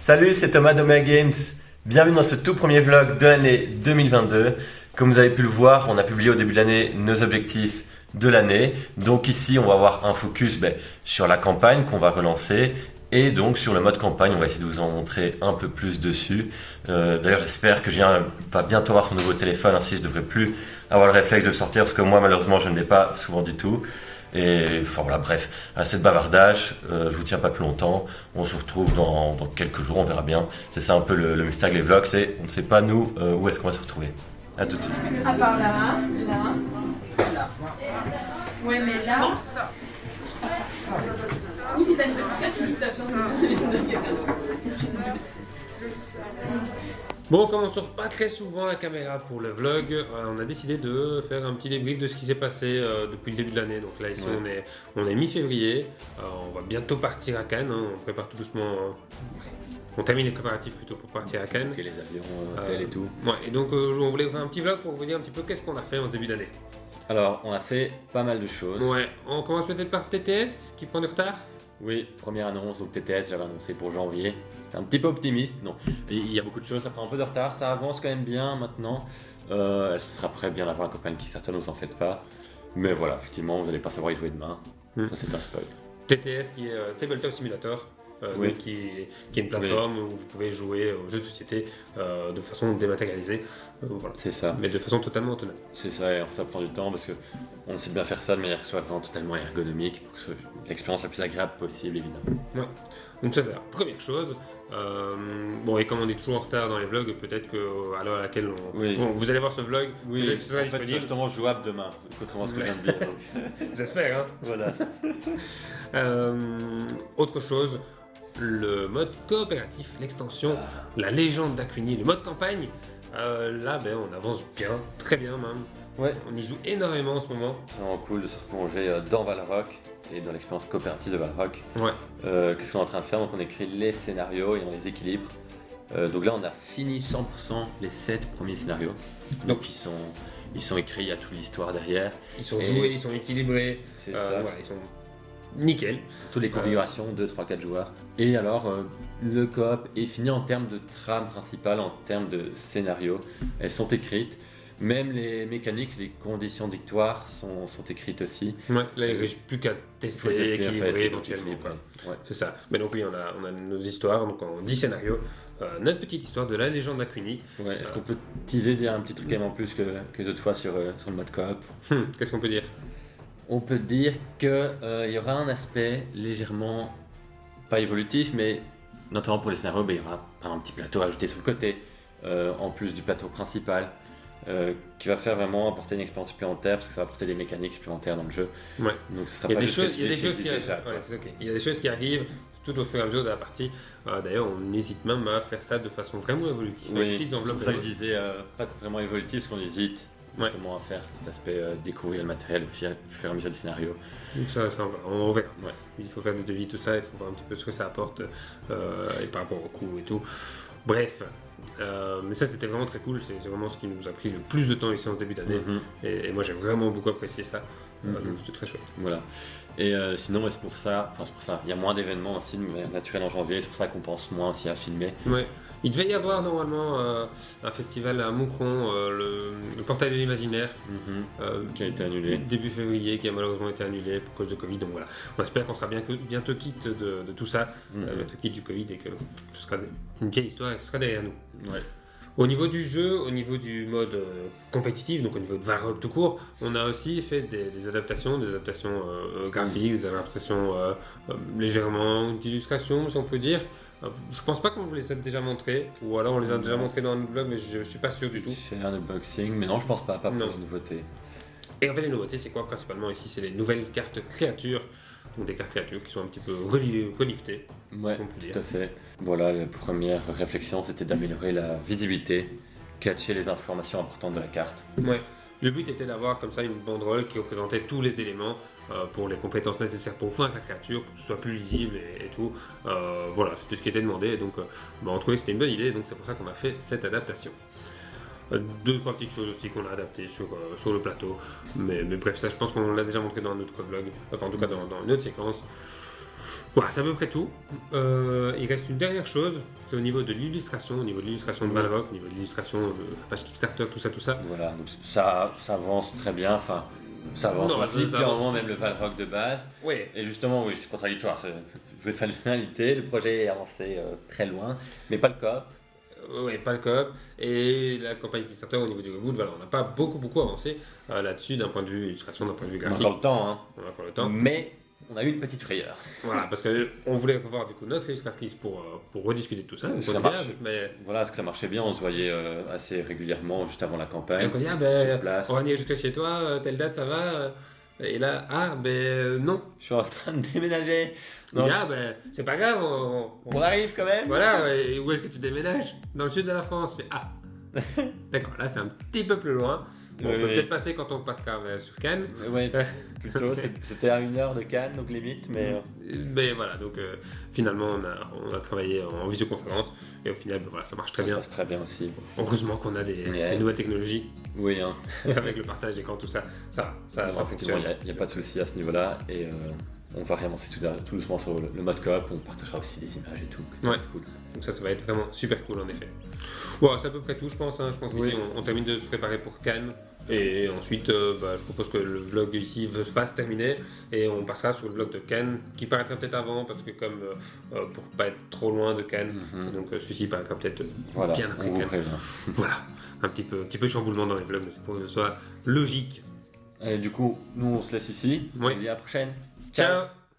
Salut, c'est Thomas d'Omega Games. Bienvenue dans ce tout premier vlog de l'année 2022. Comme vous avez pu le voir, on a publié au début de l'année nos objectifs de l'année. Donc ici, on va avoir un focus sur la campagne qu'on va relancer. Et donc sur le mode campagne, on va essayer de vous en montrer un peu plus dessus. D'ailleurs, j'espère que Julien va bientôt avoir son nouveau téléphone. Ainsi, je ne devrais plus avoir le réflexe de le sortir parce que moi, malheureusement, je ne l'ai pas souvent du tout. Et enfin voilà, bref, assez de bavardage, je vous tiens pas plus longtemps, on se retrouve dans quelques jours, on verra bien. C'est ça un peu le mystère des vlogs, c'est on ne sait pas nous où est-ce qu'on va se retrouver. À tout de suite. À part là, là. Ouais, mais là. Ou si t'as une petite carte, tu dis t'as Bon, comme on sort pas très souvent la caméra pour le vlog, on a décidé de faire un petit débrief de ce qui s'est passé depuis le début de l'année. Donc là, ici, on est mi-février. On va bientôt partir à Cannes. On prépare tout doucement. On termine les préparatifs plutôt pour partir à Cannes. Et les avions, hôtels et tout. Ouais, et donc on voulait faire un petit vlog pour vous dire un petit peu qu'est-ce qu'on a fait en ce début d'année. Alors, on a fait pas mal de choses. Ouais, on commence peut-être par TTS qui prend du retard. Oui, première annonce, donc TTS, j'avais annoncé pour janvier. C'est un petit peu optimiste, non. Il y a beaucoup de choses, ça prend un peu de retard, ça avance quand même bien maintenant. Elle sera prête bien avant la campagne Kickstarter, ne vous en faites pas. Mais voilà, effectivement, vous n'allez pas savoir y jouer demain. Ça, c'est un spoil. TTS qui est Tabletop Simulator. Oui. Donc qui est une plateforme où vous pouvez jouer aux jeux de société de façon dématérialisée, voilà. C'est ça. Mais de façon totalement autonome. C'est ça, et ça prend du temps parce qu'on essaie de bien faire ça de manière que ce soit vraiment totalement ergonomique pour que ce soit l'expérience la plus agréable possible, évidemment. Ouais. Donc ça c'est la première chose. Bon, et comme on est toujours en retard dans les vlogs, peut-être qu'à l'heure à laquelle vous allez voir ce vlog, peut-être que ce sera disponible. C'est justement jouable demain, contrairement à ce que je viens de dire. Donc. J'espère, hein. Voilà. Autre chose, le mode coopératif, l'extension, la légende d'Acuny, le mode campagne, là on avance bien, très bien même. Ouais. On y joue énormément en ce moment. C'est vraiment cool de se replonger dans Valrock et dans l'expérience coopérative de Valrock. Ouais. Qu'est-ce qu'on est en train de faire? Donc on écrit les scénarios et on les équilibre. Donc là on a fini 100% les 7 premiers scénarios. Donc ils sont écrits, il y a toute l'histoire derrière. Ils sont joués, ils sont équilibrés. C'est ça. Voilà, ils sont nickel. Toutes les configurations, 2, 3, 4 joueurs. Et alors, le coop est fini en termes de trame principale, en termes de scénario. Elles sont écrites. Même les mécaniques, les conditions de victoire sont écrites aussi. Ouais, là il ne reste plus qu'à tester, équilibrer éventuellement. Ouais. C'est ça. Mais donc oui, on a nos histoires, donc en 10 scénarios. Notre petite histoire de la légende d'Acuny. Ouais, est-ce qu'on peut teaser, dire un petit truc quand même en plus que les autres fois sur le mode coop? Qu'est-ce qu'on peut dire? On peut dire qu'il y aura un aspect légèrement, pas évolutif, mais notamment pour les scénarios, il y aura un petit plateau ajouté sur le côté, en plus du plateau principal, qui va faire vraiment apporter une expérience supplémentaire, parce que ça va apporter des mécaniques supplémentaires dans le jeu. Ouais. Donc ce sera pas juste il y a des choses qui arrivent. Il y a des choses qui arrivent tout au fur et à mesure de la partie. D'ailleurs, on hésite même à faire ça de façon vraiment évolutive. Oui, avec petites enveloppes. C'est pour ça que je disais pas vraiment évolutif, parce qu'on hésite. Justement à faire cet aspect découvrir le matériel au fur et à mesure du scénario. Donc ça on verra. Ouais. Il faut faire des devis, tout ça, il faut voir un petit peu ce que ça apporte et par rapport au coût et tout. Bref, mais ça c'était vraiment très cool, c'est vraiment ce qui nous a pris le plus de temps ici en début d'année et moi j'ai vraiment beaucoup apprécié ça, donc c'était très chouette. Voilà. Et sinon c'est pour ça, il y a moins d'événements aussi naturels en janvier, c'est pour ça qu'on pense moins aussi à filmer. Ouais. Il devait y avoir normalement un festival à Moucron, le Portail de l'Imaginaire, qui a été annulé début février, qui a malheureusement été annulé pour cause de Covid. Donc voilà, on espère qu'on sera bientôt quitte de tout ça, bientôt quitte du Covid et que ce sera une vieille histoire et ce sera derrière nous. Ouais. Au niveau du jeu, au niveau du mode compétitif, donc au niveau de Valrock tout court, on a aussi fait des adaptations graphiques, des adaptations légèrement d'illustration, si on peut dire. Je pense pas qu'on vous les a déjà montrés, ou alors on les a déjà montrés dans notre blog, mais je suis pas sûr du tout. C'est un unboxing, mais non, je pense pas pour les nouveautés. Et en fait, les nouveautés, c'est quoi principalement ici? C'est les nouvelles cartes créatures, donc des cartes créatures qui sont un petit peu reliftées. Ouais, tout à fait. Voilà, la première réflexion, c'était d'améliorer la visibilité, catcher les informations importantes de la carte. Ouais. Le but était d'avoir comme ça une banderole qui représentait tous les éléments pour les compétences nécessaires pour vaincre la créature, pour que ce soit plus lisible et tout. Voilà, c'était ce qui était demandé, et donc on trouvait que c'était une bonne idée, donc c'est pour ça qu'on a fait cette adaptation. 2-3 petites choses aussi qu'on a adaptées sur le plateau, mais bref, ça je pense qu'on l'a déjà montré dans un autre vlog, enfin en tout cas dans une autre séquence. Voilà, c'est à peu près tout. Il reste une dernière chose, c'est au niveau de l'illustration, de Valrock, au niveau de l'illustration de la page Kickstarter, tout ça. Voilà, donc ça avance très bien, enfin, ça avance Non, aussi, ça avance. même le Valrock de base. Oui. Et justement, oui, c'est contradictoire. Je vais faire une finalité, le projet est avancé très loin, mais pas le coop. Oui, pas le coop. Et la campagne Kickstarter au niveau du reboot, voilà, on n'a pas beaucoup avancé là-dessus d'un point de vue illustration, d'un point de vue On a graphique. encore le temps, hein. On a encore le temps. Mais on a eu une petite frayeur. Voilà, parce qu'on voulait revoir du coup notre illustratrice pour rediscuter de tout ça. Ça continuer, marche. mais Voilà, parce que ça marchait bien, on se voyait assez régulièrement juste avant la campagne. donc on dit, sur place. on va venir jusqu'à chez toi, telle date ça va. Et là, non. Je suis en train de déménager. On dit, c'est pas grave, On arrive quand même. voilà, et où est-ce que tu déménages? Dans le sud de la France. Mais, d'accord, là c'est un petit peu plus loin. Bon, on peut peut-être passer quand on passera sur Cannes. Ouais, plutôt, c'était à 1 heure de Cannes, donc limite, mais... Mais voilà, donc finalement on a travaillé en visioconférence et au final voilà, ça marche très ça bien. se passe très bien aussi. Heureusement qu'on a des nouvelles technologies Oui, hein. avec le partage d'écran, tout ça. Ça Effectivement, fonctionne. il n'y a pas de souci à ce niveau-là, et on va réavancer tout doucement sur le mode coop, on partagera aussi des images et tout, ça va être cool. Donc ça va être vraiment super cool en effet. Bon, c'est à peu près tout je pense, hein. Je pense qu'ici on termine de se préparer pour Cannes. Et ensuite, je propose que le vlog ici fasse terminer et on passera sur le vlog de Cannes qui paraîtra peut-être avant parce que comme pour pas être trop loin de Cannes, donc celui-ci paraîtra peut-être bien après Cannes. Voilà, un petit peu chamboulement dans les vlogs, mais c'est pour que ce soit logique. Et du coup, nous on se laisse ici, Oui. on se dit à la prochaine. Ciao.